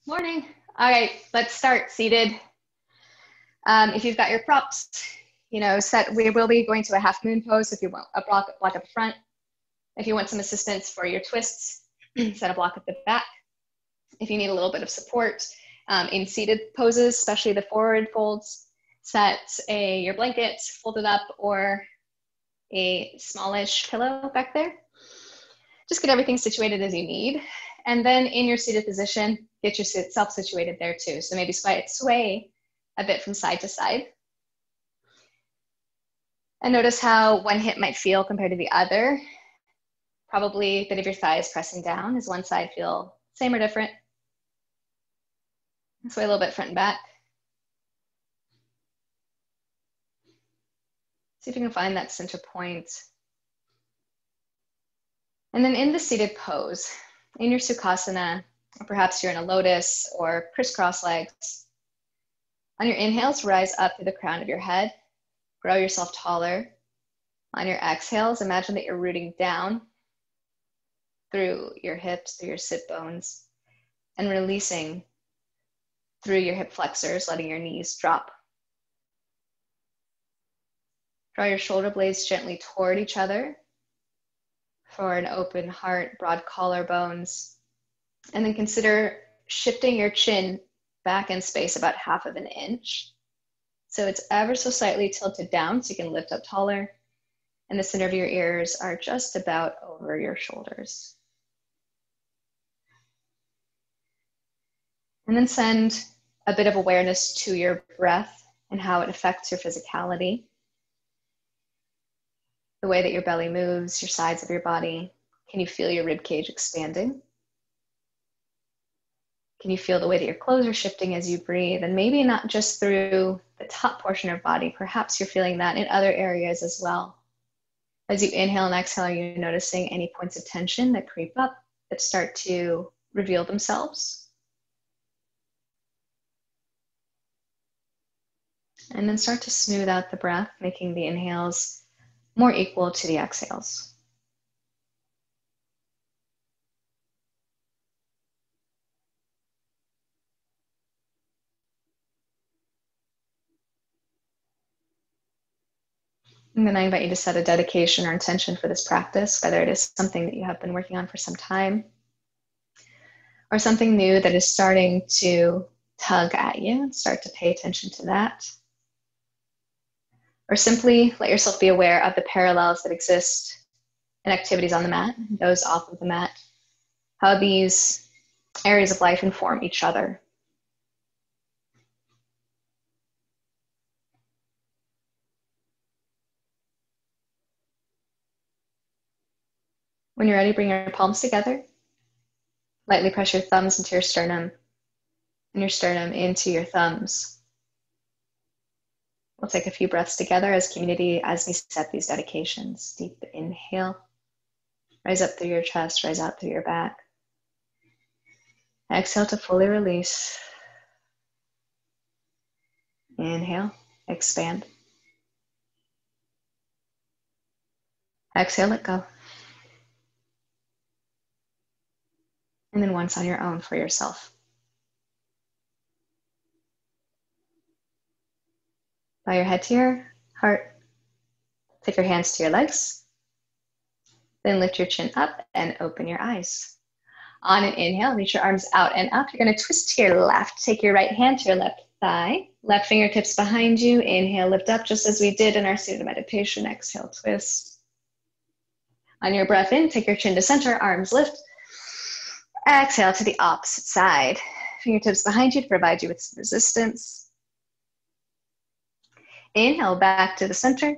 Morning. All right, let's start seated. If you've got your props, set. We will be going to a half moon pose if you want a block up front. If you want some assistance for your twists, set a block at the back. If you need a little bit of support in seated poses, especially the forward folds, set your blanket folded up or a smallish pillow back there. Just get everything situated as you need. And then in your seated position, get yourself situated there too. So maybe sway a bit from side to side. And notice how one hip might feel compared to the other. Probably a bit of your thighs pressing down. Does one side feel same or different? Sway a little bit front and back. See if you can find that center point. And then in the seated pose, in your Sukhasana, or perhaps you're in a lotus or crisscross legs, on your inhales, rise up through the crown of your head, grow yourself taller. On your exhales, imagine that you're rooting down through your hips, through your sit bones, and releasing through your hip flexors, letting your knees drop. Draw your shoulder blades gently toward each other for an open heart, broad collarbones. And then consider shifting your chin back in space about 1/2 inch. So it's ever so slightly tilted down so you can lift up taller. And the center of your ears are just about over your shoulders. And then send a bit of awareness to your breath and how it affects your physicality. The way that your belly moves, your sides of your body. Can you feel your rib cage expanding? Can you feel the way that your clothes are shifting as you breathe? And maybe not just through the top portion of your body, perhaps you're feeling that in other areas as well. As you inhale and exhale, are you noticing any points of tension that creep up, that start to reveal themselves? And then start to smooth out the breath, making the inhales more equal to the exhales. And then I invite you to set a dedication or intention for this practice, whether it is something that you have been working on for some time or something new that is starting to tug at you, and start to pay attention to that. Or simply let yourself be aware of the parallels that exist in activities on the mat, those off of the mat, how these areas of life inform each other. When you're ready, bring your palms together. Lightly press your thumbs into your sternum and your sternum into your thumbs. We'll take a few breaths together as community as we set these dedications. Deep inhale. Rise up through your chest, rise out through your back. Exhale to fully release. Inhale, expand. Exhale, let go. And then once on your own for yourself. Bow your head to your heart. Take your hands to your legs. Then lift your chin up and open your eyes. On an inhale, reach your arms out and up. You're going to twist to your left. Take your right hand to your left thigh. Left fingertips behind you. Inhale, lift up just as we did in our seated meditation. Exhale, twist. On your breath in, take your chin to center, arms lift. Exhale to the opposite side. Fingertips behind you to provide you with some resistance. Inhale back to the center.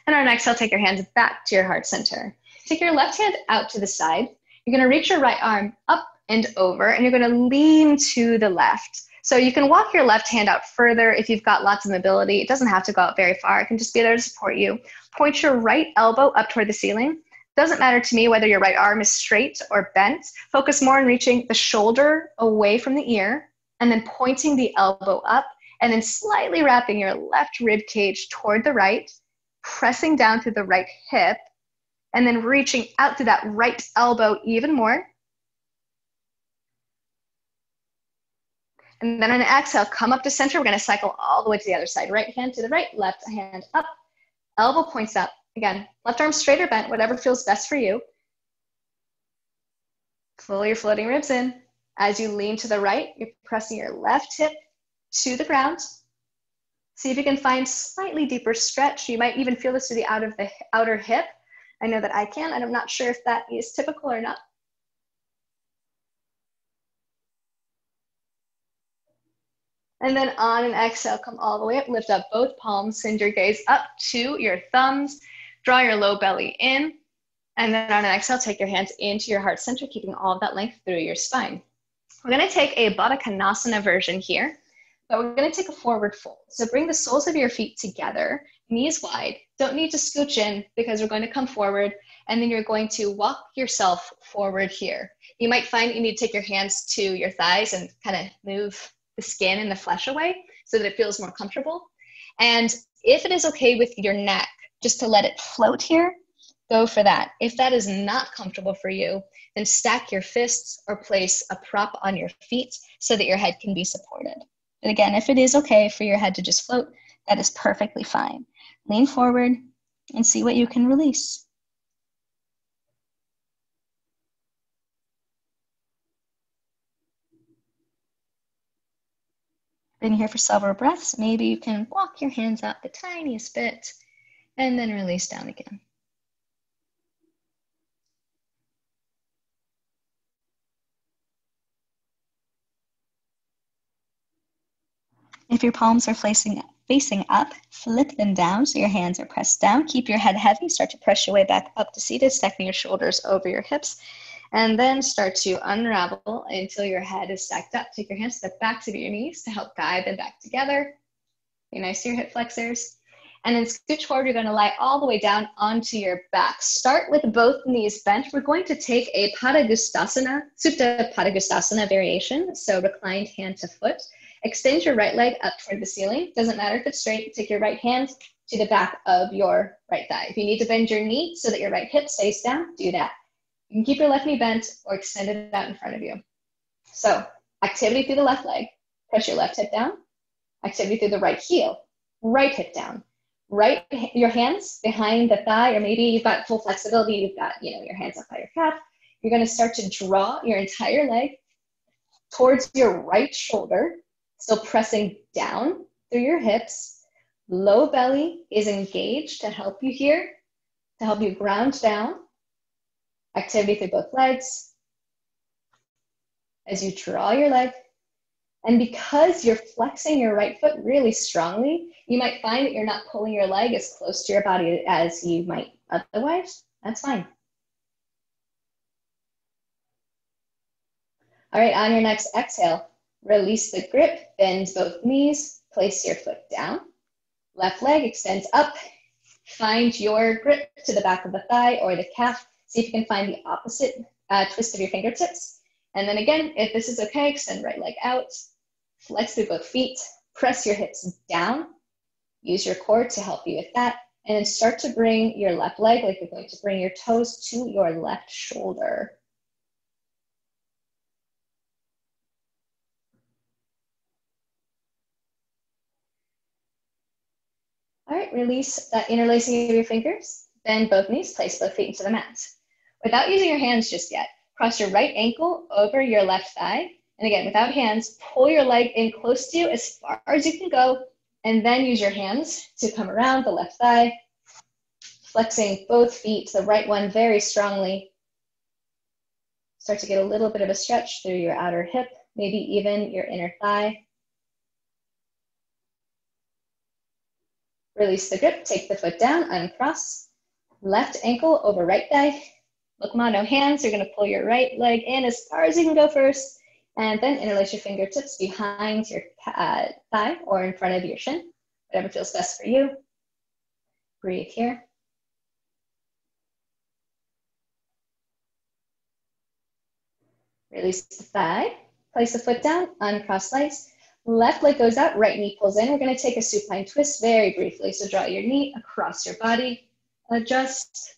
And on an exhale, take your hands back to your heart center. Take your left hand out to the side. You're going to reach your right arm up and over, and you're going to lean to the left. So you can walk your left hand out further if you've got lots of mobility. It doesn't have to go out very far. It can just be there to support you. Point your right elbow up toward the ceiling. Doesn't matter to me whether your right arm is straight or bent. Focus more on reaching the shoulder away from the ear and then pointing the elbow up and then slightly wrapping your left rib cage toward the right, pressing down through the right hip, and then reaching out to that right elbow even more. And then on an exhale, come up to center. We're going to cycle all the way to the other side. Right hand to the right, left hand up, elbow points up. Again, left arm straight or bent, whatever feels best for you. Pull your floating ribs in. As you lean to the right, you're pressing your left hip to the ground. See if you can find slightly deeper stretch. You might even feel this through the outer hip. I know that I can, and I'm not sure if that is typical or not. And then on an exhale, come all the way up, lift up both palms, send your gaze up to your thumbs, draw your low belly in, and then on an exhale, take your hands into your heart center, keeping all of that length through your spine. We're gonna take a Baddha Konasana version here, but we're gonna take a forward fold. So bring the soles of your feet together, knees wide. Don't need to scooch in because we're going to come forward, and then you're going to walk yourself forward here. You might find you need to take your hands to your thighs and kind of move the skin and the flesh away so that it feels more comfortable. And if it is okay with your neck, just to let it float here, go for that. If that is not comfortable for you, then stack your fists or place a prop on your feet so that your head can be supported. But again, if it is okay for your head to just float, that is perfectly fine. Lean forward and see what you can release. Been here for several breaths. Maybe you can walk your hands out the tiniest bit and then release down again. If your palms are facing up, flip them down so your hands are pressed down. Keep your head heavy. Start to press your way back up to seated, stacking your shoulders over your hips. And then start to unravel until your head is stacked up. Take your hands to the backs of your knees to help guide them back together. Be nice to your hip flexors. And then scooch forward. You're going to lie all the way down onto your back. Start with both knees bent. We're going to take a Padagustasana, Supta Padagustasana variation. So reclined hand to foot. Extend your right leg up toward the ceiling. Doesn't matter if it's straight. Take your right hand to the back of your right thigh. If you need to bend your knee so that your right hip stays down, do that. You can keep your left knee bent or extend it out in front of you. So activity through the left leg. Press your left hip down. Activity through the right heel. Right hip down. Right, your hands behind the thigh, or maybe you've got full flexibility. You've got, your hands up by your calf. You're going to start to draw your entire leg towards your right shoulder, still pressing down through your hips. Low belly is engaged to help you here, to help you ground down. Activity through both legs. As you draw your leg, and because you're flexing your right foot really strongly, you might find that you're not pulling your leg as close to your body as you might otherwise. That's fine. All right, on your next exhale, release the grip, bend both knees, place your foot down. Left leg extends up. Find your grip to the back of the thigh or the calf. See if you can find the opposite twist of your fingertips. And then again, if this is okay, extend right leg out. Flex through both feet. Press your hips down. Use your core to help you with that. And then start to bring your left leg like you're going to bring your toes to your left shoulder. All right, release that interlacing of your fingers. Bend both knees, place both feet into the mat. Without using your hands just yet, cross your right ankle over your left thigh. And again, without hands, pull your leg in close to you as far as you can go, and then use your hands to come around the left thigh, flexing both feet, the right one very strongly. Start to get a little bit of a stretch through your outer hip, maybe even your inner thigh. Release the grip, take the foot down, uncross. Left ankle over right thigh. Lokma, no hands. You're going to pull your right leg in as far as you can go first, and then interlace your fingertips behind your thigh or in front of your shin, whatever feels best for you. Breathe here. Release the thigh. Place the foot down, uncross legs. Left leg goes out, right knee pulls in. We're going to take a supine twist very briefly. So draw your knee across your body, adjust.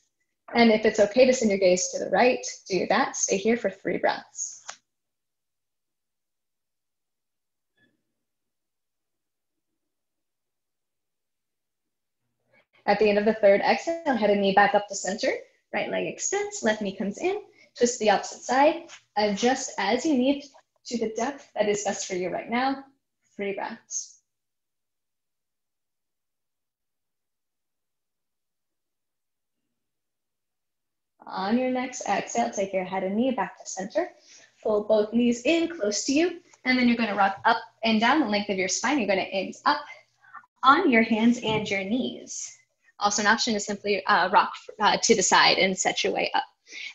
And if it's okay to send your gaze to the right, do that. Stay here for 3 breaths. At the end of the third exhale, head and knee back up to center. Right leg extends, left knee comes in. Twist the opposite side. Adjust as you need to the depth that is best for you right now. 3 breaths. On your next exhale, take your head and knee back to center. Fold both knees in close to you. And then you're going to rock up and down the length of your spine. You're going to ease up on your hands and your knees. Also, an option is simply rock to the side and set your way up.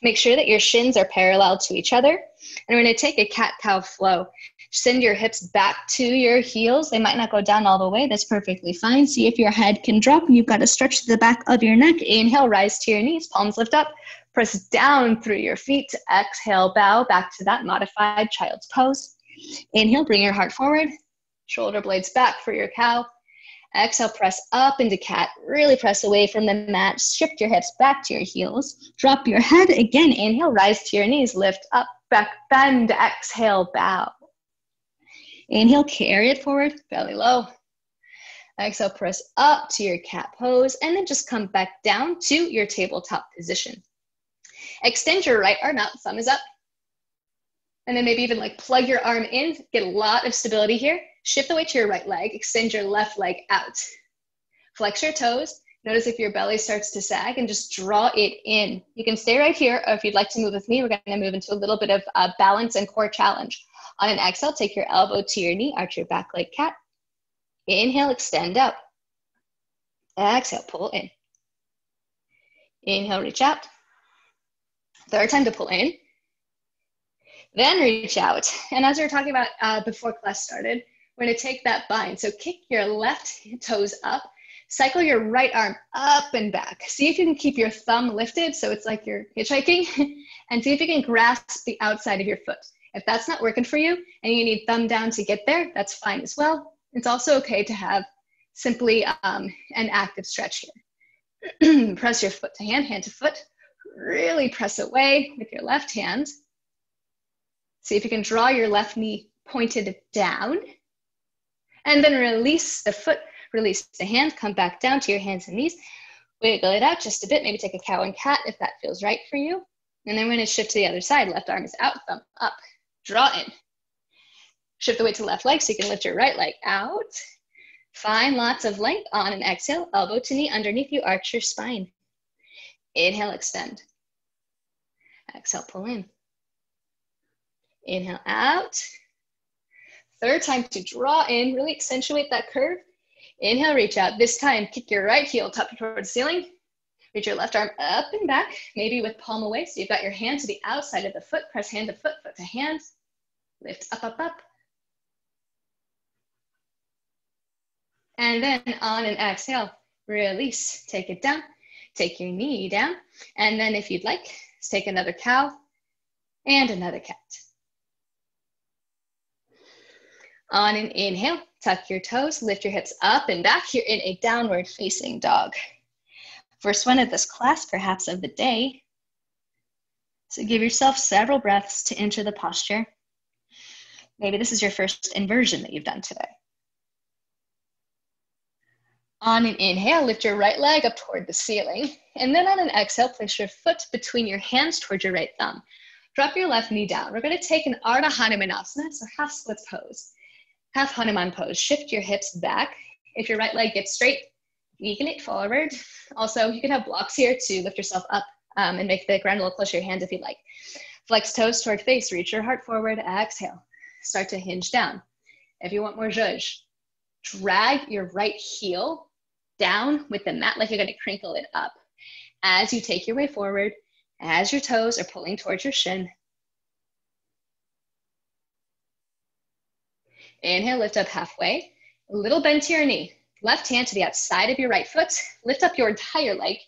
Make sure that your shins are parallel to each other. And we're going to take a cat-cow flow. Send your hips back to your heels. They might not go down all the way. That's perfectly fine. See if your head can drop. You've got to stretch the back of your neck. Inhale, rise to your knees. Palms lift up. Press down through your feet. Exhale, bow back to that modified child's pose. Inhale, bring your heart forward. Shoulder blades back for your cow. Exhale, press up into cat. Really press away from the mat. Shift your hips back to your heels. Drop your head. Again, inhale, rise to your knees. Lift up, back, bend. Exhale, bow. Inhale, carry it forward, belly low. Exhale, press up to your cat pose, and then just come back down to your tabletop position. Extend your right arm out, thumb is up. And then maybe even like plug your arm in, get a lot of stability here. Shift the weight to your right leg, extend your left leg out. Flex your toes. Notice if your belly starts to sag and just draw it in. You can stay right here, or if you'd like to move with me, we're gonna move into a little bit of balance and core challenge. On an exhale, take your elbow to your knee, arch your back like cat. Inhale, extend out. Exhale, pull in. Inhale, reach out. Third time to pull in. Then reach out. And as we were talking about before class started, we're going to take that bind. So kick your left toes up, cycle your right arm up and back. See if you can keep your thumb lifted so it's like you're hitchhiking, and see if you can grasp the outside of your foot. If that's not working for you and you need thumb down to get there, that's fine as well. It's also okay to have simply an active stretch here. Press your foot to hand, hand to foot. Really press away with your left hand. See if you can draw your left knee pointed down. And then release the foot, release the hand, come back down to your hands and knees. Wiggle it out just a bit, maybe take a cow and cat if that feels right for you. And then we're gonna shift to the other side. Left arm is out, thumb up, draw in. Shift the weight to left leg so you can lift your right leg out. Find lots of length on an exhale, elbow to knee underneath you, arch your spine. Inhale, extend. Exhale, pull in. Inhale, out. Third time to draw in, really accentuate that curve. Inhale, reach out. This time, kick your right heel top towards the ceiling. Reach your left arm up and back, maybe with palm away. So you've got your hand to the outside of the foot. Press hand to foot, foot to hand. Lift up, up, up. And then on an exhale, release. Take it down. Take your knee down. And then if you'd like, take another cow and another cat. On an inhale, tuck your toes, lift your hips up and back. You're in a downward facing dog. First one of this class, perhaps of the day. So give yourself several breaths to enter the posture. Maybe this is your first inversion that you've done today. On an inhale, lift your right leg up toward the ceiling. And then on an exhale, place your foot between your hands towards your right thumb. Drop your left knee down. We're going to take an Ardha Hanumanasana, so half splits pose. Half Hanuman pose. Shift your hips back. If your right leg gets straight, eagle it forward. Also, you can have blocks here to lift yourself up and make the ground a little closer to your hands if you'd like. Flex toes toward face. Reach your heart forward. Exhale. Start to hinge down. If you want more zhuzh, drag your right heel down with the mat like you're going to crinkle it up. As you take your way forward, as your toes are pulling towards your shin. Inhale, lift up halfway. A little bend to your knee. Left hand to the outside of your right foot. Lift up your entire leg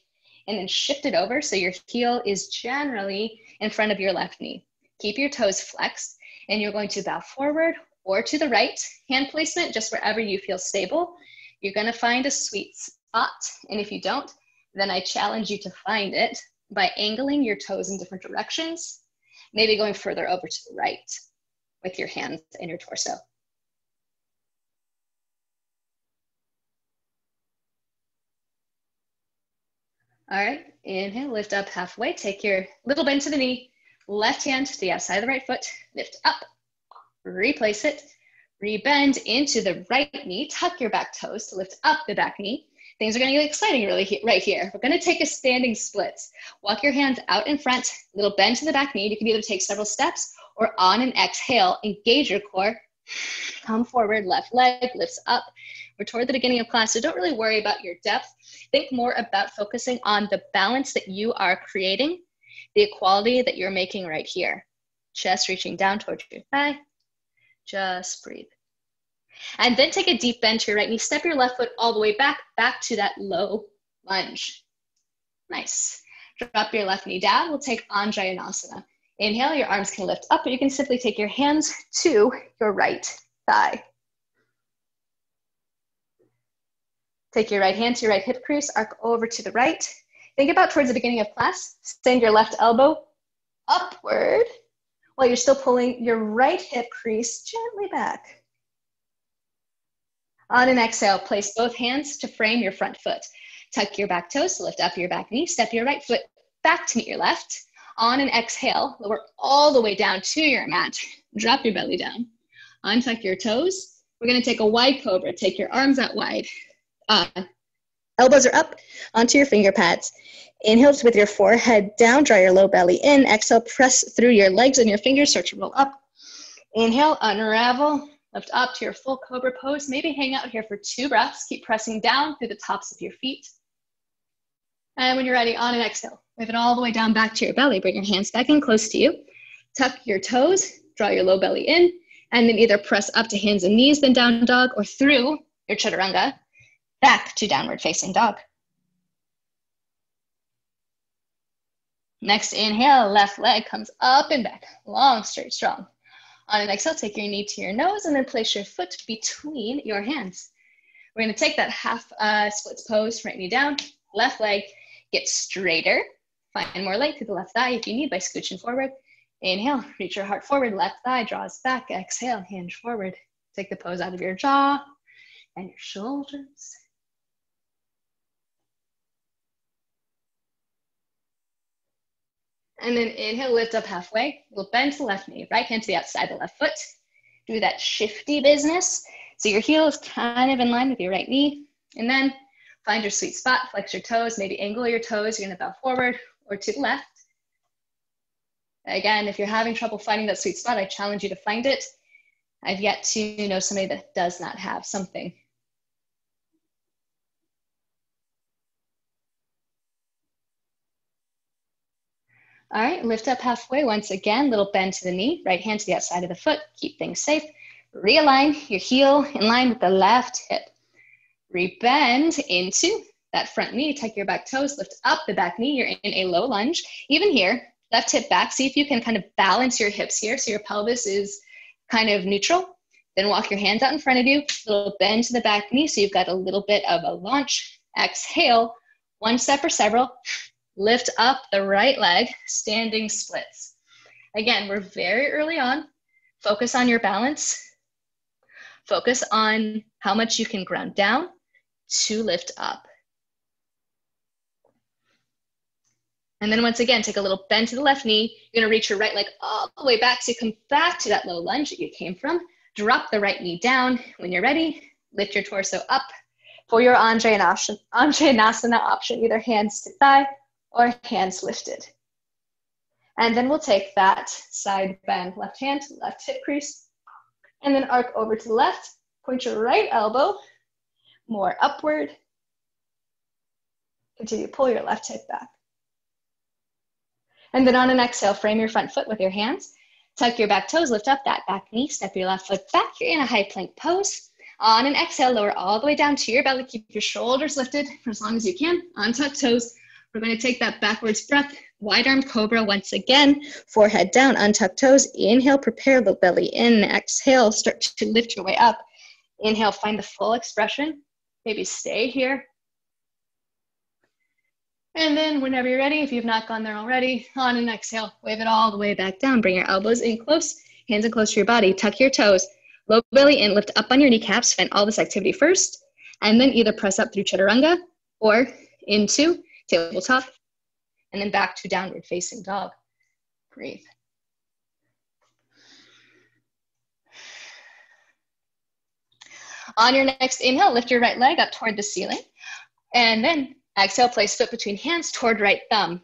and then shift it over so your heel is generally in front of your left knee. Keep your toes flexed and you're going to bow forward or to the right. Hand placement just wherever you feel stable. You're going to find a sweet spot, and if you don't, then I challenge you to find it by angling your toes in different directions, maybe going further over to the right with your hands and your torso. All right, inhale, lift up halfway. Take your little bend to the knee, left hand to the outside of the right foot, lift up, replace it, rebend into the right knee, tuck your back toes to lift up the back knee. Things are gonna get exciting right here. We're gonna take a standing split. Walk your hands out in front, little bend to the back knee. You can either take several steps or on an exhale, engage your core. Come forward, left leg lifts up. We're toward the beginning of class, so don't really worry about your depth. Think more about focusing on the balance that you are creating, the equality that you're making right here. Chest reaching down towards your thigh. Just breathe. And then take a deep bend to your right knee. Step your left foot all the way back to that low lunge. Nice. Drop your left knee down. We'll take Anjayanasana. Inhale, your arms can lift up, or you can simply take your hands to your right thigh. Take your right hand to your right hip crease, arc over to the right. Think about towards the beginning of class, send your left elbow upward while you're still pulling your right hip crease gently back. On an exhale, place both hands to frame your front foot. Tuck your back toes to lift up your back knee. Step your right foot back to meet your left. On an exhale, lower all the way down to your mat. Drop your belly down. Untuck your toes. We're gonna take a wide cobra. Take your arms out wide. Elbows are up onto your finger pads. Inhale with your forehead down, draw your low belly in. Exhale, press through your legs and your fingers, start to roll up. Inhale, unravel. Lift up to your full cobra pose. Maybe hang out here for 2 breaths. Keep pressing down through the tops of your feet. And when you're ready, on an exhale, wave it all the way down back to your belly. Bring your hands back in close to you. Tuck your toes, draw your low belly in, and then either press up to hands and knees, then down dog, or through your chaturanga, back to downward facing dog. Next inhale, left leg comes up and back, long, straight, strong. On an exhale, take your knee to your nose and then place your foot between your hands. We're gonna take that half splits pose, right knee down, left leg, get straighter. Find more length through the left thigh if you need by scooching forward. Inhale, reach your heart forward, left thigh draws back. Exhale, hinge forward. Take the pose out of your jaw and your shoulders. And then inhale, lift up halfway. We'll bend to the left knee, right hand to the outside of the left foot. Do that shifty business. So your heel is kind of in line with your right knee. And then find your sweet spot, flex your toes, maybe angle your toes. You're gonna bow forward or to the left. Again, if you're having trouble finding that sweet spot, I challenge you to find it. I've yet to know somebody that does not have something. All right, lift up halfway once again, little bend to the knee, right hand to the outside of the foot, keep things safe. Realign your heel in line with the left hip. Rebend into that front knee, tuck your back toes, lift up the back knee, you're in a low lunge. Even here, left hip back, see if you can kind of balance your hips here so your pelvis is kind of neutral. Then walk your hands out in front of you, little bend to the back knee so you've got a little bit of a launch. Exhale, one step or several. Lift up the right leg, standing splits. Again, we're very early on. Focus on your balance. Focus on how much you can ground down to lift up. And then once again, take a little bend to the left knee. You're gonna reach your right leg all the way back so you come back to that low lunge that you came from. Drop the right knee down. When you're ready, lift your torso up for your Anjayanasana option, either hands to thigh or hands lifted. And then we'll take that side bend, left hand to left hip crease, and then arc over to the left, point your right elbow more upward. Continue to pull your left hip back. And then on an exhale, frame your front foot with your hands, tuck your back toes, lift up that back knee, step your left foot back, you're in a high plank pose. On an exhale, lower all the way down to your belly, keep your shoulders lifted for as long as you can, untuck toes. We're going to take that backwards breath, wide arm cobra once again, forehead down, untuck toes. Inhale, prepare the belly in. Exhale, start to lift your way up. Inhale, find the full expression. Maybe stay here. And then whenever you're ready, if you've not gone there already, on an exhale, wave it all the way back down. Bring your elbows in close, hands in close to your body. Tuck your toes, low belly in, lift up on your kneecaps. Find all this activity first, and then either press up through chaturanga or into tabletop, and then back to downward facing dog. Breathe. On your next inhale, lift your right leg up toward the ceiling. And then exhale, place foot between hands toward right thumb.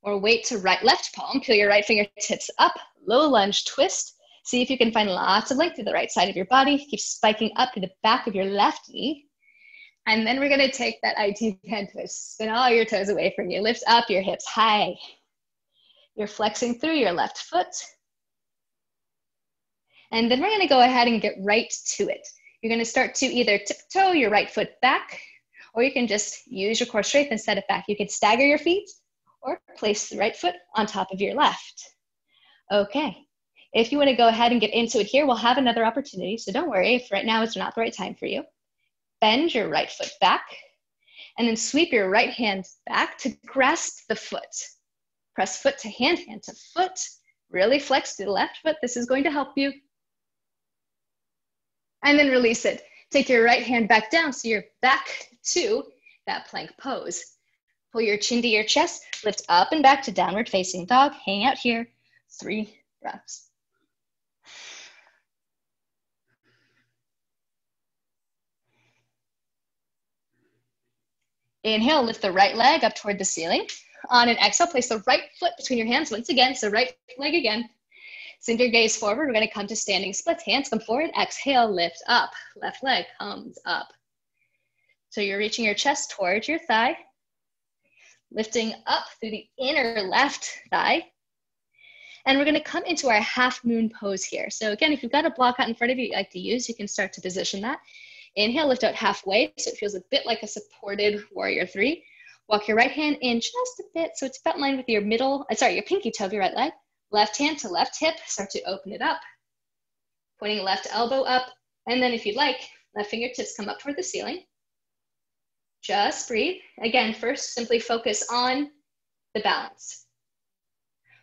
Or weight to right left palm. Peel your right fingertips up. Low lunge twist. See if you can find lots of length through the right side of your body. Keep spiking up to the back of your left knee. And then we're going to take that IT band twist. Spin all your toes away from you. Lift up your hips high. You're flexing through your left foot. And then we're going to go ahead and get right to it. You're going to start to either tiptoe your right foot back, or you can just use your core strength and set it back. You can stagger your feet or place the right foot on top of your left. Okay. If you want to go ahead and get into it here, we'll have another opportunity. So don't worry if right now it's not the right time for you. Bend your right foot back and then sweep your right hand back to grasp the foot. Press foot to hand, hand to foot. Really flex to the left foot. This is going to help you. And then release it. Take your right hand back down so you're back to that plank pose. Pull your chin to your chest, lift up and back to downward facing dog. Hang out here, 3 breaths. Inhale, lift the right leg up toward the ceiling. On an exhale, place the right foot between your hands once again, so right leg again. Send your gaze forward. We're going to come to standing splits. Hands come forward. Exhale, lift up. Left leg comes up. So you're reaching your chest towards your thigh. Lifting up through the inner left thigh. And we're going to come into our half moon pose here. So again, if you've got a block out in front of you you'd like to use, you can start to position that. Inhale, lift out halfway. So it feels a bit like a supported warrior 3. Walk your right hand in just a bit. So it's about in line with your your pinky toe of your right leg. Left hand to left hip, start to open it up. Pointing left elbow up. And then if you'd like, left fingertips come up toward the ceiling. Just breathe. Again, first, simply focus on the balance.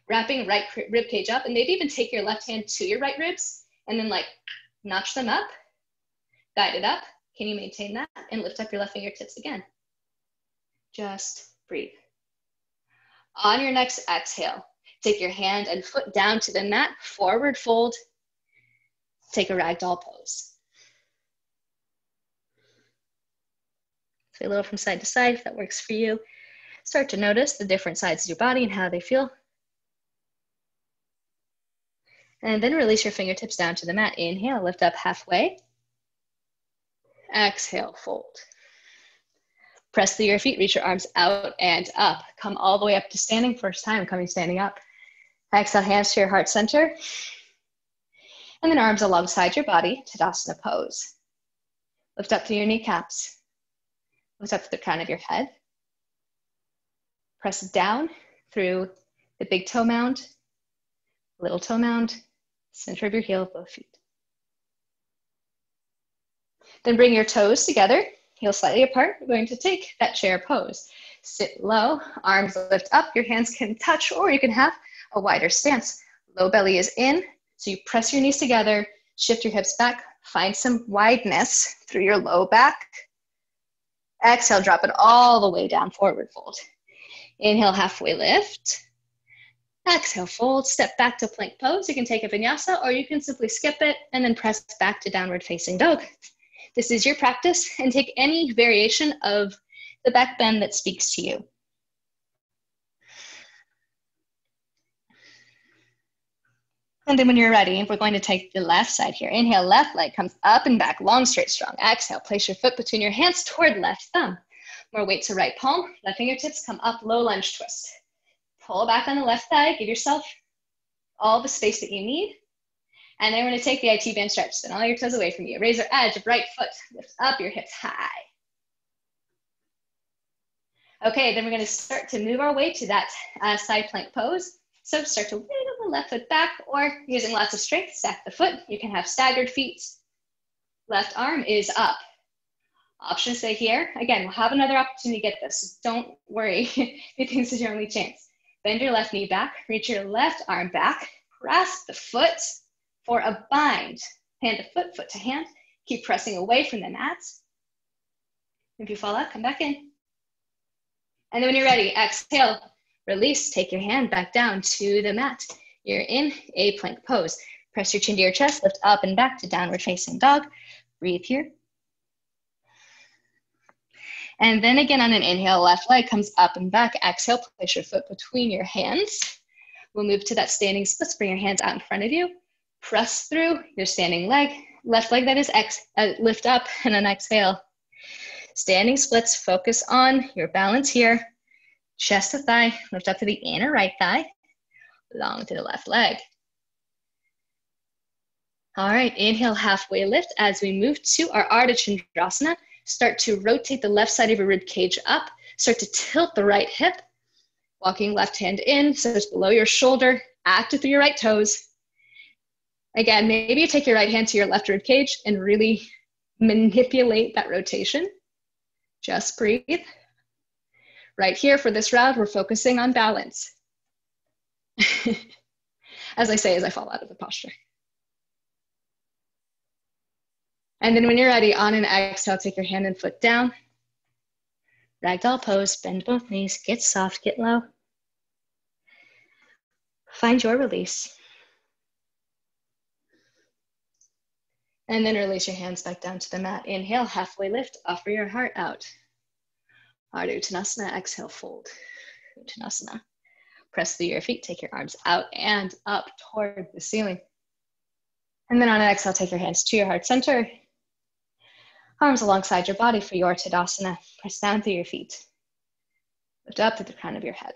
Wrapping right rib cage up, and maybe even take your left hand to your right ribs, and then notch them up, guide it up. Can you maintain that? And lift up your left fingertips again. Just breathe. On your next exhale, take your hand and foot down to the mat, forward fold, take a ragdoll pose. Sway a little from side to side if that works for you. Start to notice the different sides of your body and how they feel. And then release your fingertips down to the mat. Inhale, lift up halfway. Exhale, fold. Press through your feet, reach your arms out and up. Come all the way up to standing. First time coming standing up. Exhale, hands to your heart center. And then arms alongside your body, Tadasana pose. Lift up through your kneecaps. Lift up to the crown of your head. Press down through the big toe mound, little toe mound, center of your heel of both feet. Then bring your toes together, heels slightly apart. We're going to take that chair pose. Sit low, arms lift up, your hands can touch, or you can have a wider stance. Low belly is in, so you press your knees together, shift your hips back, find some wideness through your low back. Exhale, drop it all the way down, forward fold. Inhale, halfway lift. Exhale, fold, step back to plank pose. You can take a vinyasa or you can simply skip it and then press back to downward facing dog. This is your practice, and take any variation of the back bend that speaks to you. And then when you're ready, we're going to take the left side here. Inhale, left leg comes up and back, long, straight, strong. Exhale, place your foot between your hands toward left thumb. More weight to right palm, left fingertips come up, low lunge twist. Pull back on the left thigh, give yourself all the space that you need. And then we're gonna take the IT band stretch, spin all your toes away from you. Razor edge of right foot, lift up your hips high. Okay, then we're gonna start to move our way to that side plank pose. So start to wiggle the left foot back, or using lots of strength, stack the foot. You can have staggered feet. Left arm is up. Option stay here. Again, we'll have another opportunity to get this. So don't worry if you think this is your only chance. Bend your left knee back, reach your left arm back, grasp the foot for a bind. Hand to foot, foot to hand. Keep pressing away from the mat. If you fall out, come back in. And then when you're ready, exhale, release, take your hand back down to the mat. You're in a plank pose. Press your chin to your chest, lift up and back to downward facing dog. Breathe here. And then again on an inhale, left leg comes up and back. Exhale, place your foot between your hands. We'll move to that standing splits. Bring your hands out in front of you. Press through your standing leg. Left leg, that is, lift up and then exhale. Standing splits, focus on your balance here. Chest to thigh, lift up to the inner right thigh. Long to the left leg. All right, inhale, halfway lift as we move to our Ardha Chandrasana. Start to rotate the left side of your rib cage up. Start to tilt the right hip. Walking left hand in, so it's below your shoulder. Active through your right toes. Again, maybe you take your right hand to your left rib cage and really manipulate that rotation. Just breathe. Right here for this round, we're focusing on balance. As I say, as I fall out of the posture. And then when you're ready, on an exhale, take your hand and foot down. Ragdoll pose, bend both knees, get soft, get low. Find your release. And then release your hands back down to the mat. Inhale, halfway lift, offer your heart out. Ardha Uttanasana, exhale, fold. Uttanasana. Press through your feet, take your arms out and up toward the ceiling. And then on an exhale, take your hands to your heart center. Arms alongside your body for your Tadasana. Press down through your feet. Lift up to the crown of your head.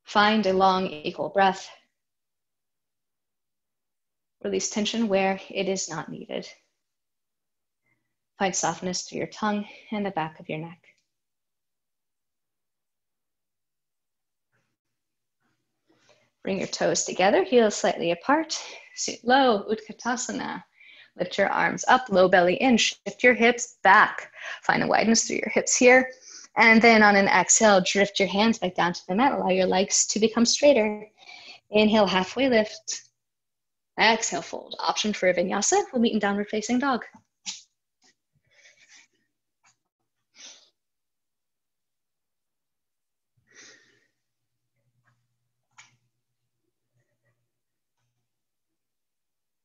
Find a long, equal breath. Release tension where it is not needed. Find softness through your tongue and the back of your neck. Bring your toes together, heels slightly apart. Sit low, Utkatasana. Lift your arms up, low belly in, shift your hips back. Find a wideness through your hips here. And then on an exhale, drift your hands back down to the mat. Allow your legs to become straighter. Inhale, halfway lift. Exhale, fold. Option for a vinyasa. We'll meet in downward facing dog.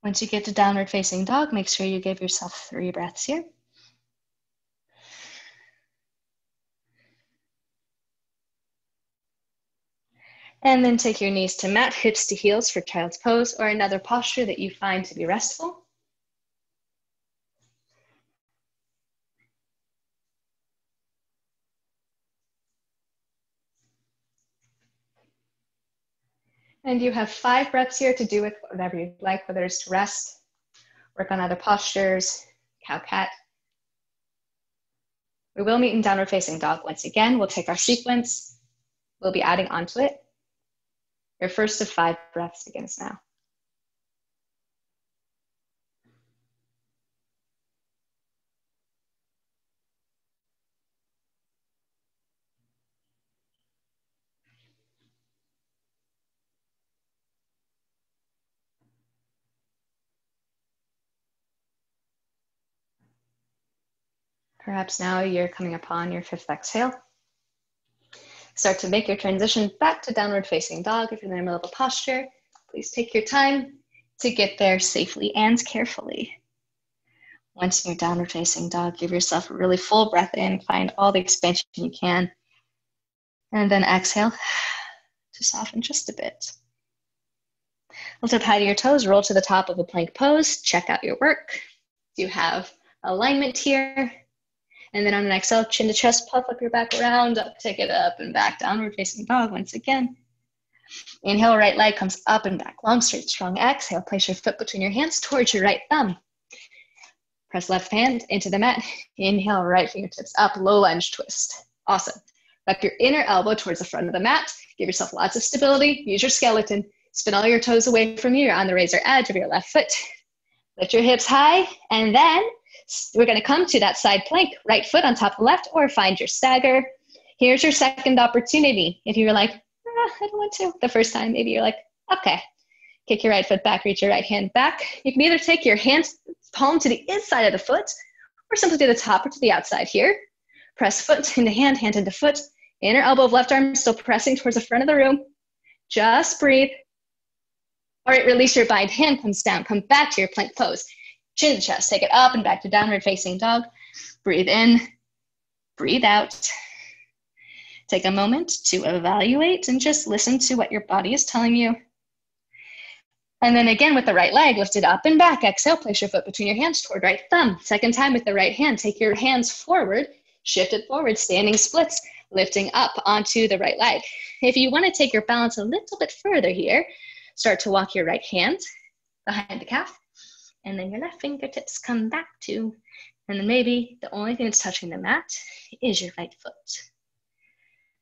Once you get to downward facing dog, make sure you give yourself 3 breaths here. And then take your knees to mat, hips to heels for child's pose or another posture that you find to be restful. And you have 5 breaths here to do with whatever you'd like, whether it's to rest, work on other postures, cow-cat. We will meet in downward facing dog once again. We'll take our sequence. We'll be adding onto it. Your first of 5 breaths begins now. Perhaps now you're coming upon your 5th exhale. Start to make your transition back to downward facing dog. If you're in the middle of a posture, please take your time to get there safely and carefully. Once you're downward facing dog, give yourself a really full breath in, find all the expansion you can, and then exhale to soften just a bit. Lift up high to your toes, roll to the top of a plank pose, check out your work. You have alignment here. And then on an exhale, chin to chest, puff up your back around, up, take it up and back, downward facing dog once again. Inhale, right leg comes up and back, long, straight, strong. Exhale, place your foot between your hands towards your right thumb. Press left hand into the mat. Inhale, right fingertips up, low lunge twist. Awesome. Tuck your inner elbow towards the front of the mat. Give yourself lots of stability. Use your skeleton. Spin all your toes away from you. You're on the razor edge of your left foot. Lift your hips high, and then we're going to come to that side plank, right foot on top of left, or find your stagger. Here's your second opportunity. If you're like, I don't want to, the first time, maybe you're like, okay. Kick your right foot back, reach your right hand back. You can either take your hands, palm to the inside of the foot, or simply to the top or to the outside here. Press foot into hand, hand into foot. Inner elbow of left arm still pressing towards the front of the room. Just breathe. All right, release your bind. Hand comes down. Come back to your plank pose. Chin to chest. Take it up and back to downward facing dog. Breathe in. Breathe out. Take a moment to evaluate and just listen to what your body is telling you. And then again with the right leg, lift it up and back. Exhale, place your foot between your hands toward right thumb. Second time with the right hand, take your hands forward, shift it forward, standing splits, lifting up onto the right leg. If you want to take your balance a little bit further here, start to walk your right hand behind the calf, and then your left fingertips come back to, and then maybe the only thing that's touching the mat is your right foot.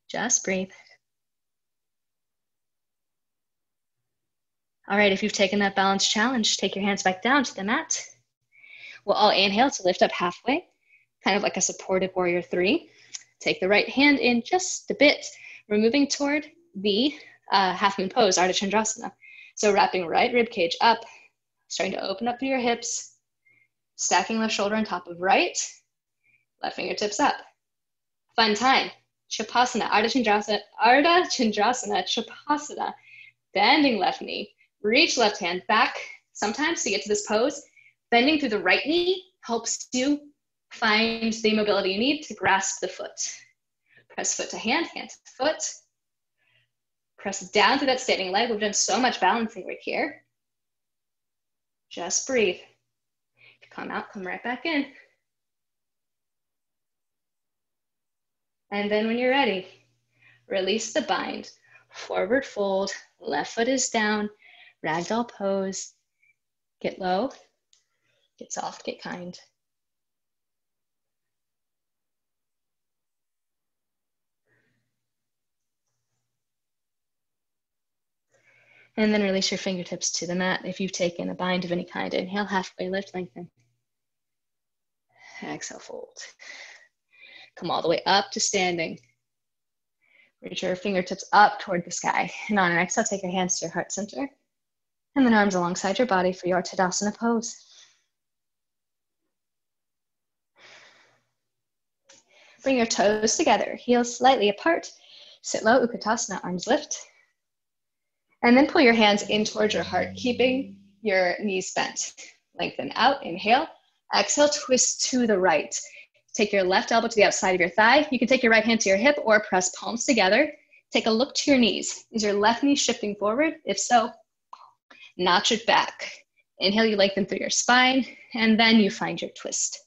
Just breathe. All right, if you've taken that balance challenge, take your hands back down to the mat. We'll all inhale to lift up halfway, kind of like a supported warrior 3. Take the right hand in just a bit. We're moving toward the half moon pose, Ardha Chandrasana. So wrapping right rib cage up, starting to open up through your hips, stacking left shoulder on top of right, left fingertips up. Fun time. Chapasana, Ardha Chandrasana, Chapasana. Bending left knee. Reach left hand back. Sometimes to get to this pose, bending through the right knee helps you find the mobility you need to grasp the foot. Press foot to hand, hand to foot. Press down through that standing leg. We've done so much balancing work here. Just breathe. Come out, come right back in. And then when you're ready, release the bind. Forward fold, left foot is down, ragdoll pose. Get low, get soft, get kind. And then release your fingertips to the mat. If you've taken a bind of any kind, inhale, halfway lift, lengthen. Exhale, fold. Come all the way up to standing. Reach your fingertips up toward the sky. And on an exhale, take your hands to your heart center. And then arms alongside your body for your Tadasana pose. Bring your toes together, heels slightly apart. Sit low, Utkatasana, arms lift. And then pull your hands in towards your heart, keeping your knees bent. Lengthen out, inhale. Exhale, twist to the right. Take your left elbow to the outside of your thigh. You can take your right hand to your hip or press palms together. Take a look to your knees. Is your left knee shifting forward? If so, notch it back. Inhale, you lengthen through your spine, and then you find your twist.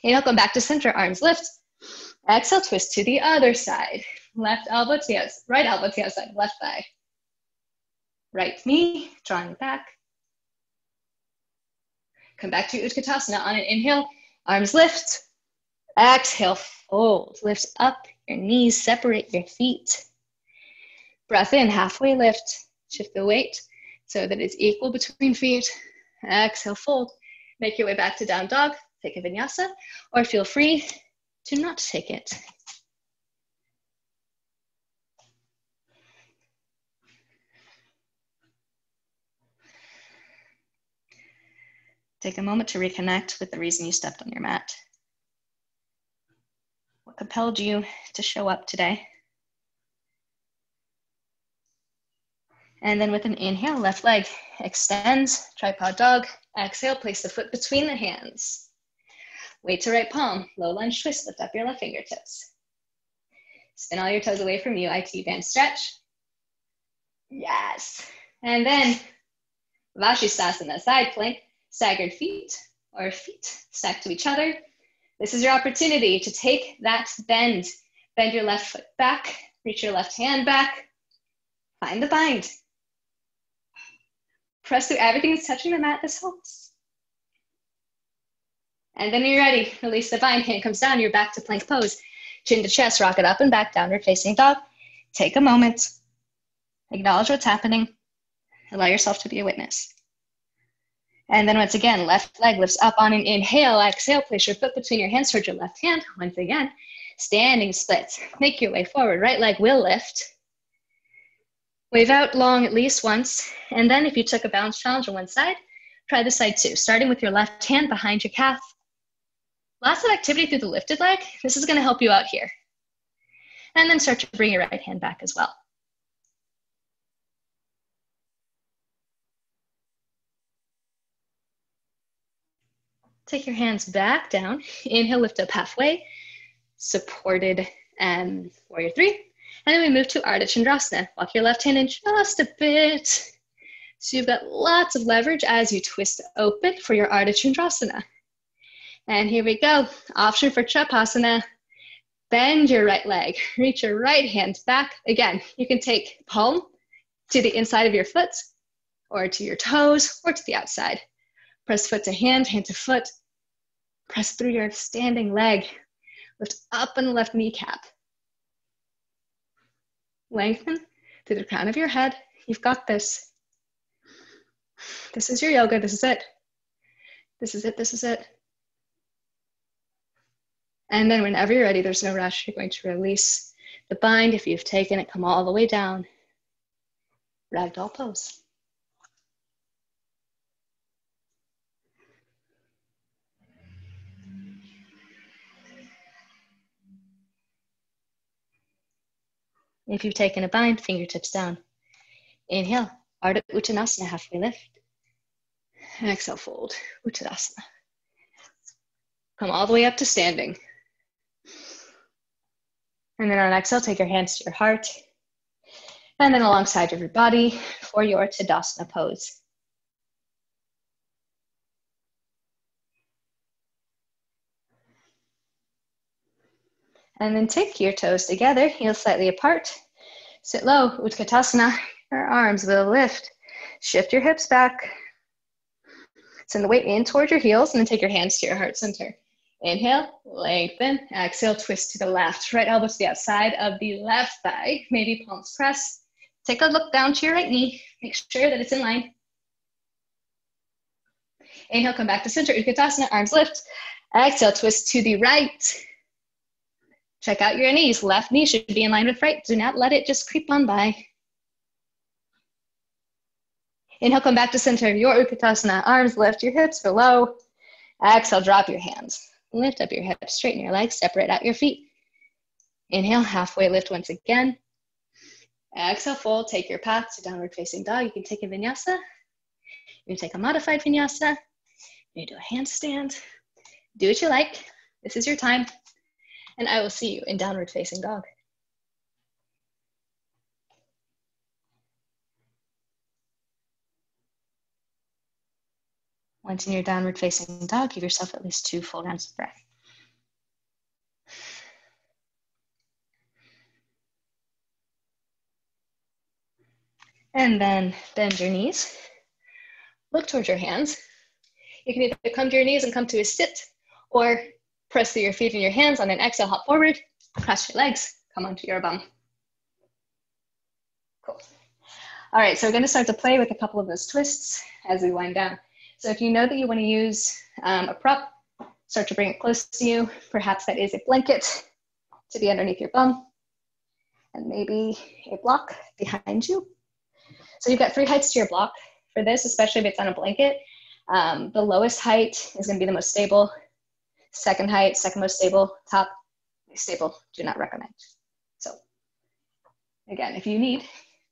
Inhale, come back to center, arms lift. Exhale, twist to the other side. Left elbow to the outside, right elbow to the outside, left thigh. Right knee, drawing back. Come back to Utkatasana on an inhale, arms lift. Exhale, fold. Lift up your knees, separate your feet. Breath in, halfway lift. Shift the weight so that it's equal between feet. Exhale, fold. Make your way back to down dog. Take a vinyasa, or feel free to not take it. Take a moment to reconnect with the reason you stepped on your mat. What compelled you to show up today? And then with an inhale, left leg extends, tripod dog. Exhale, place the foot between the hands. Weight to right palm, low lunge twist, lift up your left fingertips. Spin all your toes away from you, IT band stretch. Yes. And then Vashisthasana, side plank, staggered feet or feet stacked to each other. This is your opportunity to take that bend. Bend your left foot back, reach your left hand back, find the bind. Press through everything that's touching the mat, this helps. And then you're ready, release the bind, hand comes down, you're back to plank pose. Chin to chest, rock it up and back, downward facing dog. Take a moment, acknowledge what's happening, allow yourself to be a witness. And then once again, left leg lifts up on an inhale, exhale, place your foot between your hands towards your left hand. Once again, standing splits. Make your way forward, right leg will lift. Wave out long at least once. And then if you took a balance challenge on one side, try the side two, starting with your left hand behind your calf. Lots of activity through the lifted leg. This is gonna help you out here. And then start to bring your right hand back as well. Take your hands back down. Inhale, lift up halfway. Supported warrior three. And then we move to Ardha Chandrasana. Walk your left hand in just a bit. So you've got lots of leverage as you twist open for your Ardha Chandrasana. And here we go. Option for Chakrasana. Bend your right leg. Reach your right hand back. Again, you can take palm to the inside of your foot, or to your toes, or to the outside. Press foot to hand, hand to foot. Press through your standing leg. Lift up on the left kneecap. Lengthen to the crown of your head. You've got this. This is your yoga. This is it. This is it. This is it. And then whenever you're ready, there's no rush. You're going to release the bind. If you've taken it, come all the way down. Ragdoll pose. If you've taken a bind, fingertips down. Inhale, Ardha Uttanasana, halfway lift. And exhale, fold, Uttanasana. Come all the way up to standing. And then on exhale, take your hands to your heart. And then alongside of your body for your Tadasana pose. And then take your toes together, heels slightly apart. Sit low, Utkatasana. Your arms will lift. Shift your hips back. Send the weight in towards your heels, and then take your hands to your heart center. Inhale, lengthen. Exhale, twist to the left. Right elbow to the outside of the left thigh. Maybe palms press. Take a look down to your right knee. Make sure that it's in line. Inhale, come back to center, Utkatasana, arms lift. Exhale, twist to the right. Check out your knees. Left knee should be in line with right. Do not let it just creep on by. Inhale, come back to center of your Utkatasana. Arms lift, your hips below. Exhale, drop your hands. Lift up your hips, straighten your legs, separate out your feet. Inhale, halfway lift once again. Exhale, fold, take your path to downward facing dog. You can take a vinyasa. You can take a modified vinyasa. You can do a handstand. Do what you like. This is your time. And I will see you in downward facing dog. Once in your downward facing dog, give yourself at least 2 full rounds of breath. And then bend your knees. Look towards your hands. You can either come to your knees and come to a sit, or press through your feet and your hands. On an exhale, hop forward, cross your legs, come onto your bum. Cool. All right, so we're gonna start to play with a couple of those twists as we wind down. So if you know that you wanna use a prop, start to bring it close to you. Perhaps that is a blanket to be underneath your bum, and maybe a block behind you. So you've got 3 heights to your block. For this, especially if it's on a blanket, the lowest height is gonna be the most stable. Second height, second most stable. Top, stable, do not recommend. So again, if you need,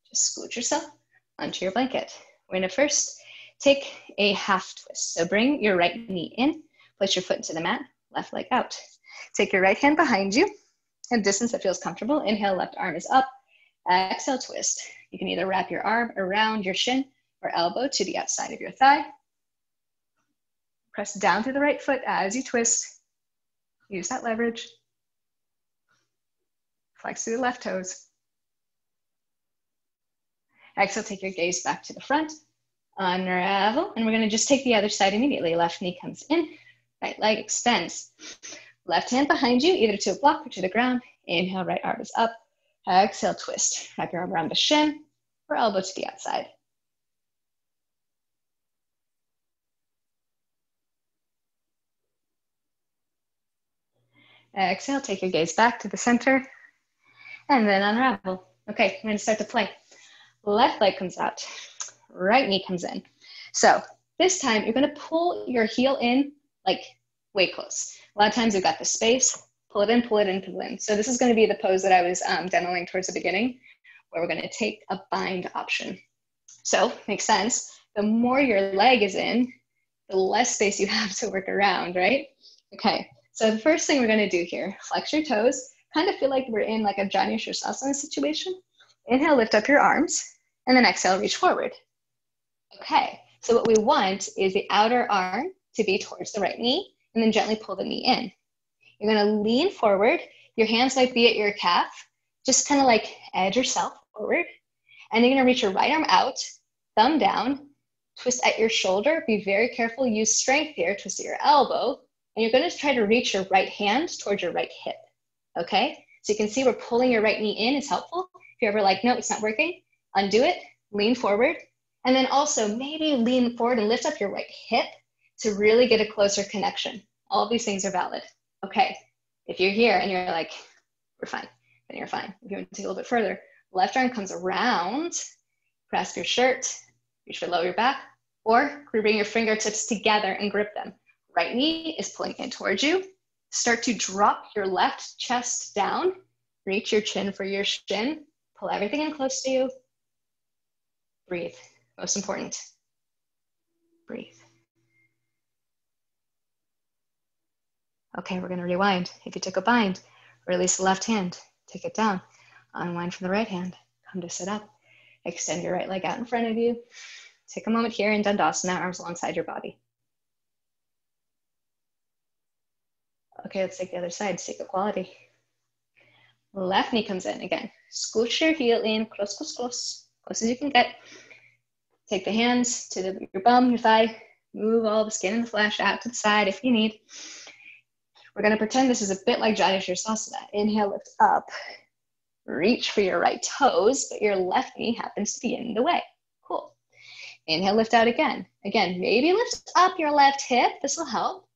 just scoot yourself onto your blanket. We're gonna first take a half twist. So bring your right knee in, place your foot into the mat, left leg out. Take your right hand behind you, a distance that feels comfortable. Inhale, left arm is up. Exhale, twist. You can either wrap your arm around your shin or elbow to the outside of your thigh. Press down through the right foot as you twist. Use that leverage. Flex through the left toes. Exhale, take your gaze back to the front. Unravel, and we're gonna just take the other side immediately. Left knee comes in, right leg extends. Left hand behind you, either to a block or to the ground. Inhale, right arm is up. Exhale, twist. Wrap your arm around the shin or elbow to the outside. Exhale, take your gaze back to the center, and then unravel. Okay, we're gonna start to play. Left leg comes out, right knee comes in. So this time, you're gonna pull your heel in like way close. A lot of times we've got the space, pull it in, pull it in, pull it in. So this is going to be the pose that I was demoing towards the beginning, where we're going to take a bind option. So makes sense. The more your leg is in, the less space you have to work around, right? Okay, so the first thing we're going to do here, flex your toes, kind of feel like we're in like a vinyasa situation. Inhale, lift up your arms, and then exhale, reach forward. Okay, so what we want is the outer arm to be towards the right knee, and then gently pull the knee in. You're going to lean forward. Your hands might be at your calf. Just kind of like edge yourself forward. And you're going to reach your right arm out, thumb down, twist at your shoulder. Be very careful. Use strength here. Twist at your elbow. And you're going to try to reach your right hand towards your right hip. Okay? So you can see where pulling your right knee in is helpful. If you're ever like, no, it's not working, undo it, lean forward. And then also maybe lean forward and lift up your right hip to really get a closer connection. All of these things are valid. Okay, if you're here and you're like, we're fine, then you're fine. If you want to take a little bit further, left arm comes around, grasp your shirt, reach below your back, or bring your fingertips together and grip them. Right knee is pulling in towards you. Start to drop your left chest down, reach your chin for your shin, pull everything in close to you. Breathe, most important, breathe. Okay, we're gonna rewind. If you took a bind, release the left hand, take it down, unwind from the right hand, come to sit up, extend your right leg out in front of you. Take a moment here in Dandasana, arms alongside your body. Okay, let's take the other side, take equality. Left knee comes in again. Scooch your heel in, close, close, close, close as you can get. Take the hands to your bum, your thigh, move all the skin and the flesh out to the side if you need. We're going to pretend this is a bit like Vinyasa. Inhale, lift up, reach for your right toes, but your left knee happens to be in the way. Cool. Inhale, lift out again. Again, maybe lift up your left hip. This will help.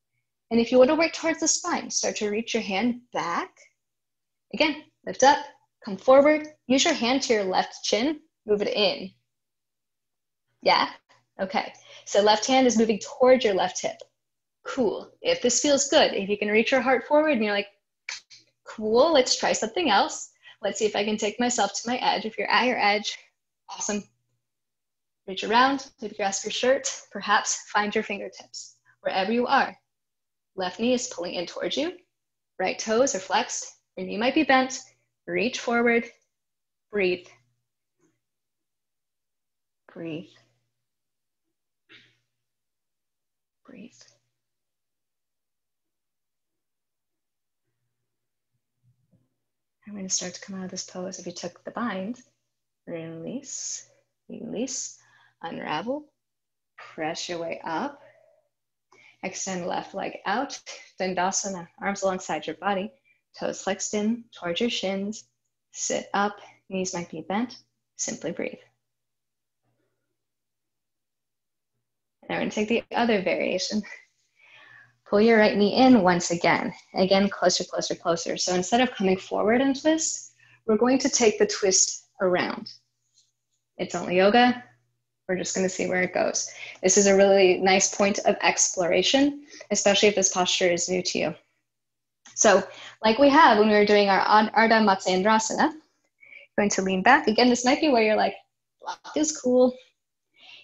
And if you want to work towards the spine, start to reach your hand back. Again, lift up, come forward. Use your hand to your left chin, move it in. Yeah? Okay. So left hand is moving towards your left hip. Cool. If this feels good, if you can reach your heart forward and you're like, cool, let's try something else. Let's see if I can take myself to my edge. If you're at your edge, awesome. Reach around, maybe grasp your shirt, perhaps find your fingertips. Wherever you are, left knee is pulling in towards you, right toes are flexed, your knee might be bent, reach forward, breathe. Breathe. Breathe. I'm going to start to come out of this pose. If you took the bind, release, release, unravel, press your way up, extend left leg out, Dandasana, arms alongside your body, toes flexed in towards your shins, sit up, knees might be bent, simply breathe. Now we're going to take the other variation. Pull your right knee in once again. Again, closer, closer, closer. So instead of coming forward and twist, we're going to take the twist around. It's only yoga. We're just going to see where it goes. This is a really nice point of exploration, especially if this posture is new to you. So like we have when we were doing our Ardha Matsyendrasana, going to lean back. Again, this might be where you're like, block is cool.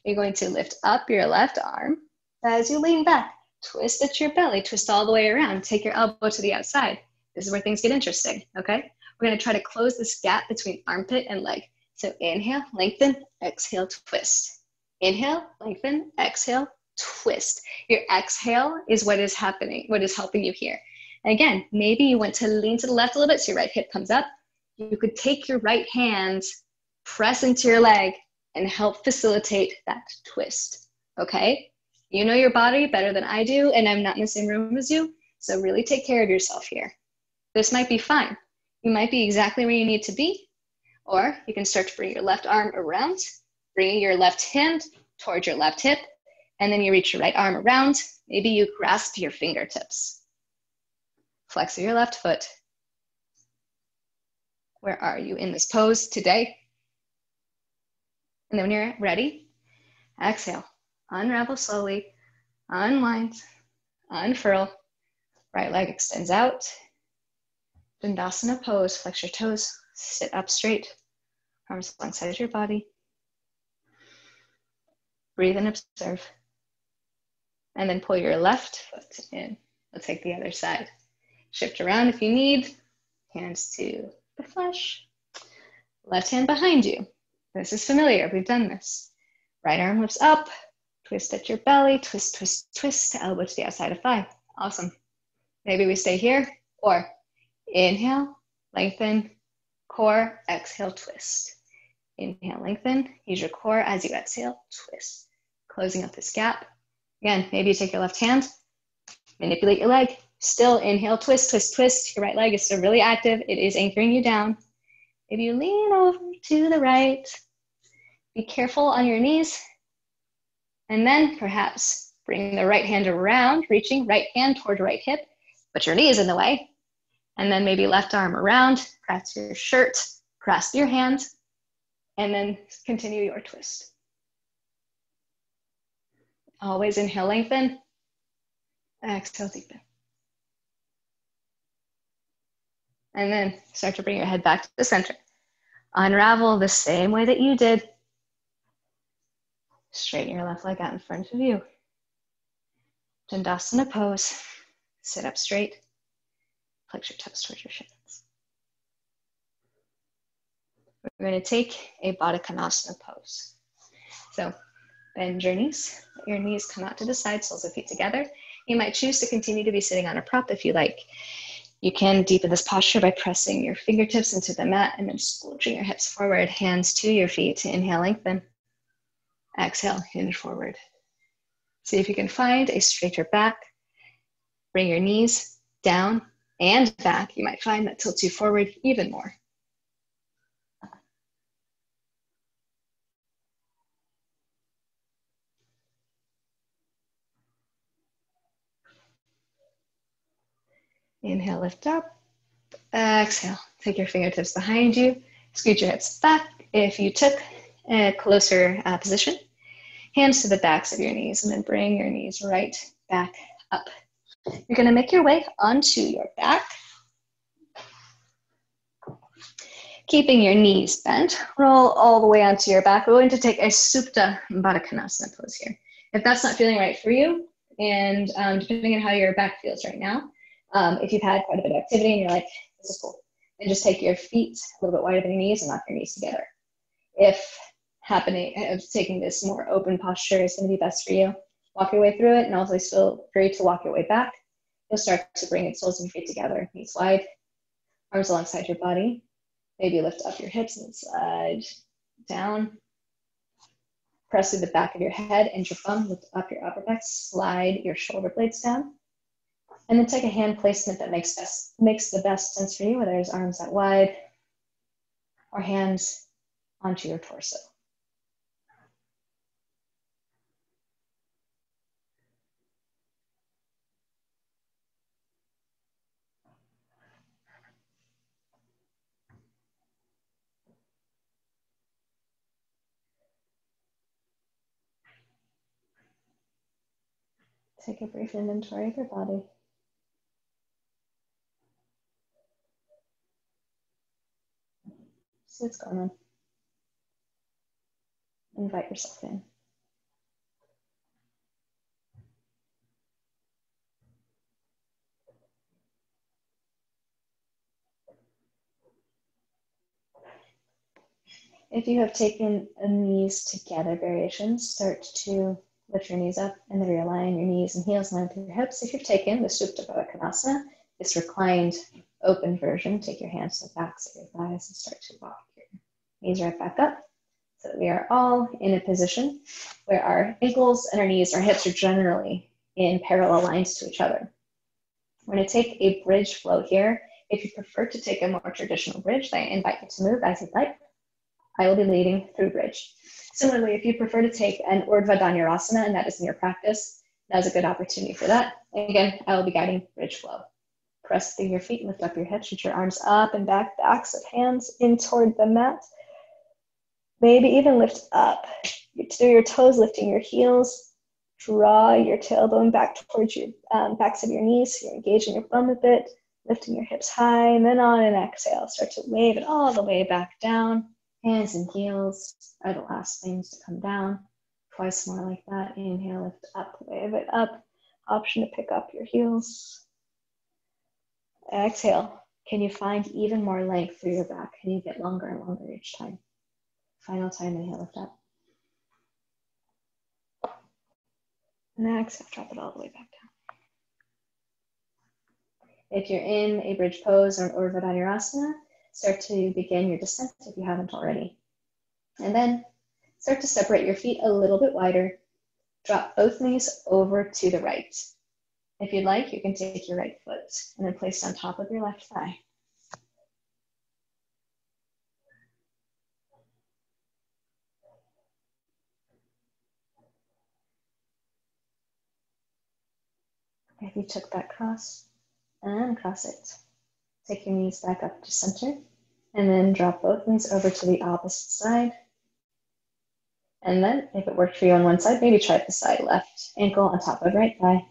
You're going to lift up your left arm as you lean back. Twist at your belly, twist all the way around. Take your elbow to the outside. This is where things get interesting, okay? We're gonna try to close this gap between armpit and leg. So inhale, lengthen, exhale, twist. Inhale, lengthen, exhale, twist. Your exhale is what is happening, what is helping you here. And again, maybe you want to lean to the left a little bit so your right hip comes up. You could take your right hand, press into your leg, and help facilitate that twist, okay? You know your body better than I do, and I'm not in the same room as you, so really take care of yourself here. This might be fine. You might be exactly where you need to be, or you can start to bring your left arm around, bringing your left hand towards your left hip, and then you reach your right arm around. Maybe you grasp your fingertips. Flex your left foot. Where are you in this pose today? And then when you're ready, exhale. Unravel slowly, unwind, unfurl, Right leg extends out. Dandasana pose, flex your toes, sit up straight, arms alongside your body. Breathe and observe. And then pull your left foot in. We'll take the other side. Shift around if you need. Hands to the flesh. Left hand behind you. This is familiar, we've done this. Right arm lifts up, twist at your belly, twist, twist, twist, elbow to the outside of thigh. Awesome. Maybe we stay here, or inhale, lengthen, core, exhale, twist. Inhale, lengthen, use your core as you exhale, twist. Closing up this gap. Again, maybe you take your left hand, manipulate your leg, still inhale, twist, twist, twist. Your right leg is still really active. It is anchoring you down. Maybe you lean over to the right. Be careful on your knees. And then perhaps bring the right hand around, reaching right hand toward right hip, but your knee is in the way. And then maybe left arm around, press your shirt, grasp your hand, and then continue your twist. Always inhale, lengthen. Exhale, deepen. And then start to bring your head back to the center. Unravel the same way that you did. Straighten your left leg out in front of you. Dandasana pose. Sit up straight. Flex your toes towards your shins. We're going to take a Baddha Konasana pose. So bend your knees. Let your knees come out to the side, soles of feet together. You might choose to continue to be sitting on a prop if you like. You can deepen this posture by pressing your fingertips into the mat and then slouching your hips forward, hands to your feet. Inhale, lengthen. Exhale, hinge forward. See if you can find a straighter back. Bring your knees down and back. You might find that tilts you forward even more. Inhale, lift up. Exhale, take your fingertips behind you. Scoot your hips back. If you took a closer position, hands to the backs of your knees, and then bring your knees right back up. You're going to make your way onto your back. Keeping your knees bent, roll all the way onto your back. We're going to take a Supta Baddha Konasana pose here. If that's not feeling right for you, and depending on how your back feels right now, if you've had quite a bit of activity and you're like, this is cool, then just take your feet a little bit wider than your knees and knock your knees together. If taking this more open posture is going to be best for you, walk your way through it, and also feel free to walk your way back. You'll start to bring your soles of your feet together, knees wide, arms alongside your body. Maybe lift up your hips and slide down. Press through the back of your head and your bum, lift up your upper back, slide your shoulder blades down. And then take a hand placement that makes the best sense for you, whether it's arms out wide or hands onto your torso. Take a brief inventory of your body. See what's going on. Invite yourself in. If you have taken a knees together variation, start to lift your knees up and then realign your knees and heels in line with your hips. If you've taken the Supta Baddha Konasana, this reclined open version, take your hands to the backs of your thighs and start to walk your knees right back up so that we are all in a position where our ankles and our knees, our hips are generally in parallel lines to each other. We're going to take a bridge flow here. If you prefer to take a more traditional bridge, I invite you to move as you'd like. I will be leading through bridge. Similarly, if you prefer to take an Urdhva Dhanurasana and that is in your practice, now's a good opportunity for that. Again, I will be guiding bridge flow. Press through your feet, lift up your hips, reach your arms up and back, backs of hands in toward the mat. Maybe even lift up through your toes, lifting your heels. Draw your tailbone back towards your backs of your knees, so you're engaging your bum a bit, lifting your hips high, and then on an exhale, start to wave it all the way back down. Hands and heels are the last things to come down. Twice more like that. Inhale, lift up, wave it up. Option to pick up your heels. Exhale. Can you find even more length through your back? Can you get longer and longer each time? Final time, inhale, lift up. And exhale, drop it all the way back down. If you're in a bridge pose or an Urdhva Dhanurasana, start to begin your descent if you haven't already. And then start to separate your feet a little bit wider. Drop both knees over to the right. If you'd like, you can take your right foot and then place it on top of your left thigh. If you took that cross, and uncross it. Take your knees back up to center, and then drop both knees over to the opposite side. And then, if it worked for you on one side, maybe try the side left ankle on top of right thigh.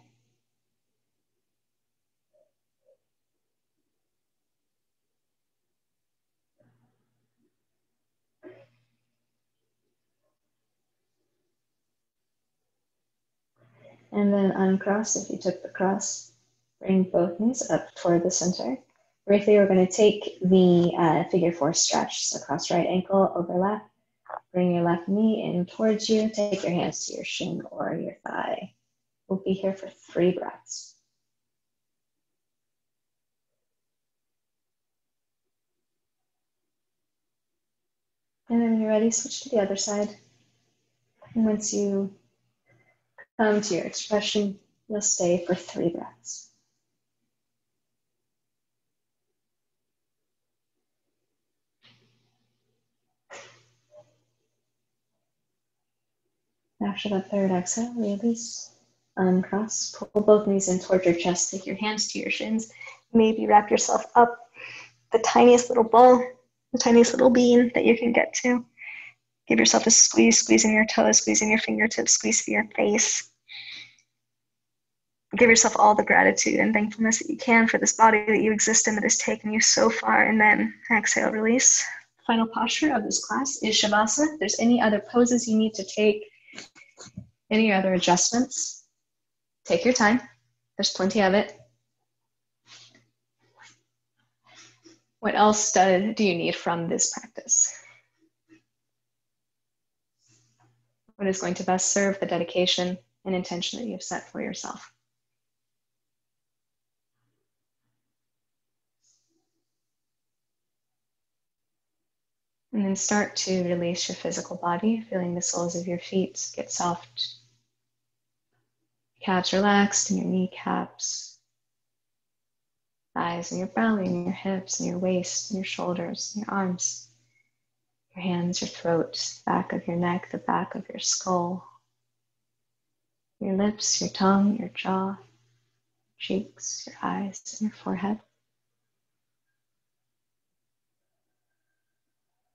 And then uncross if you took the cross. Bring both knees up toward the center. Briefly, we're going to take the figure four stretch. So cross right ankle, overlap. Bring your left knee in towards you. Take your hands to your shin or your thigh. We'll be here for 3 breaths. And then when you're ready, switch to the other side. And once you come to your expression, you'll stay for 3 breaths. After that third exhale, release, uncross, pull both knees in towards your chest, take your hands to your shins, maybe wrap yourself up the tiniest little ball, the tiniest little bean that you can get to. Give yourself a squeeze, squeezing your toes, squeezing your fingertips, squeeze through your face. Give yourself all the gratitude and thankfulness that you can for this body that you exist in that has taken you so far, and then exhale, release. Final posture of this class is Shavasana. If there's any other poses you need to take, any other adjustments, take your time. There's plenty of it. What else do you need from this practice? What is going to best serve the dedication and intention that you've set for yourself? And then start to release your physical body, feeling the soles of your feet get soft. Calves relaxed and your kneecaps. Thighs and your belly and your hips and your waist and your shoulders and your arms. Your hands, your throat, back of your neck, the back of your skull. Your lips, your tongue, your jaw, cheeks, your eyes, and your forehead.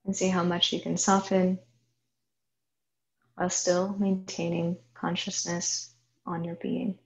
And see how much you can soften while still maintaining consciousness on your being.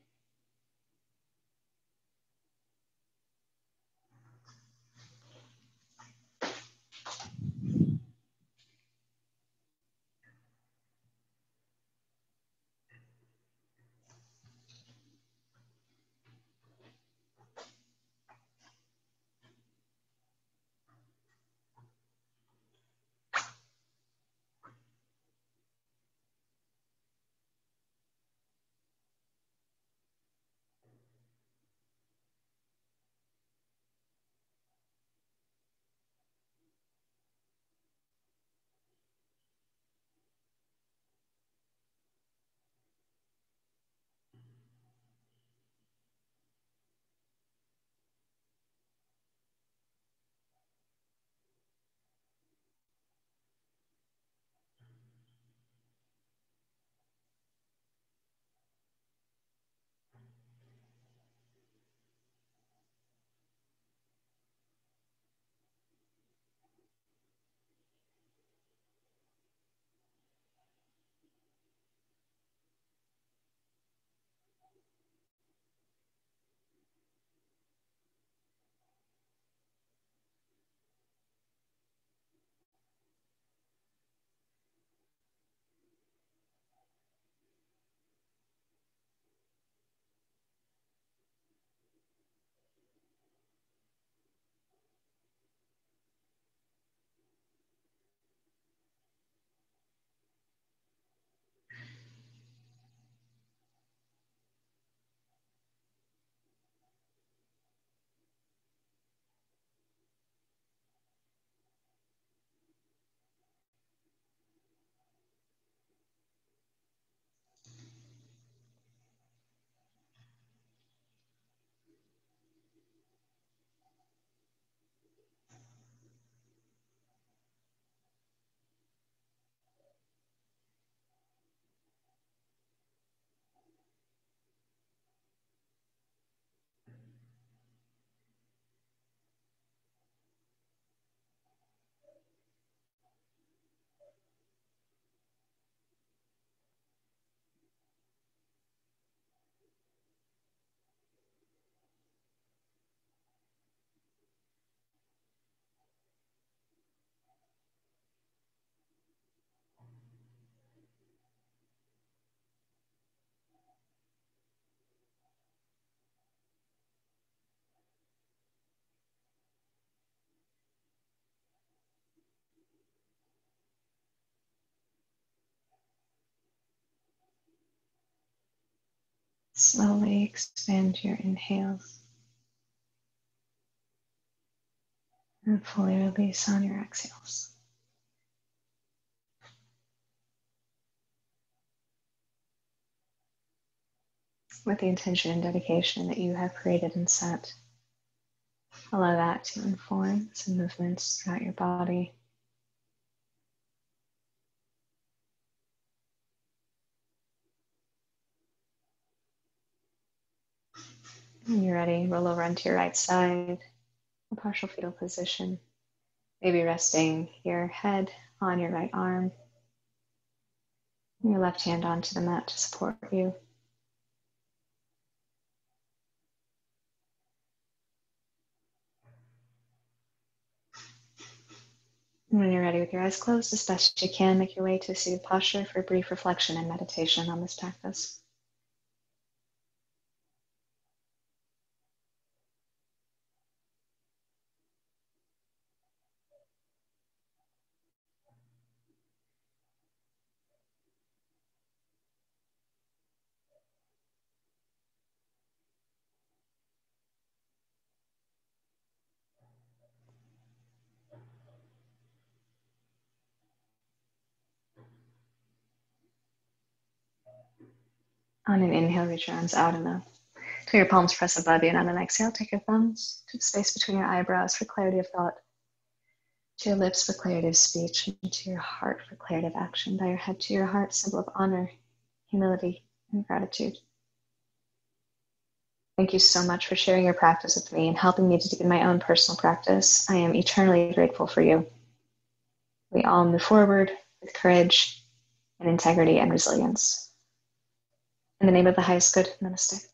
Slowly expand your inhale and fully release on your exhales. With the intention and dedication that you have created and set, allow that to inform some movements throughout your body. When you're ready, roll over onto your right side, a partial fetal position. Maybe resting your head on your right arm, and your left hand onto the mat to support you. And when you're ready with your eyes closed, as best you can, make your way to a seated posture for a brief reflection and meditation on this practice. On an inhale, reach your arms out enough till your palms press above you, and on an exhale, take your thumbs to the space between your eyebrows for clarity of thought, to your lips for clarity of speech, and to your heart for clarity of action. Bow your head to your heart, symbol of honor, humility, and gratitude. Thank you so much for sharing your practice with me and helping me to deepen my own personal practice. I am eternally grateful for you. We all move forward with courage and integrity and resilience. In the name of the highest good, namaste.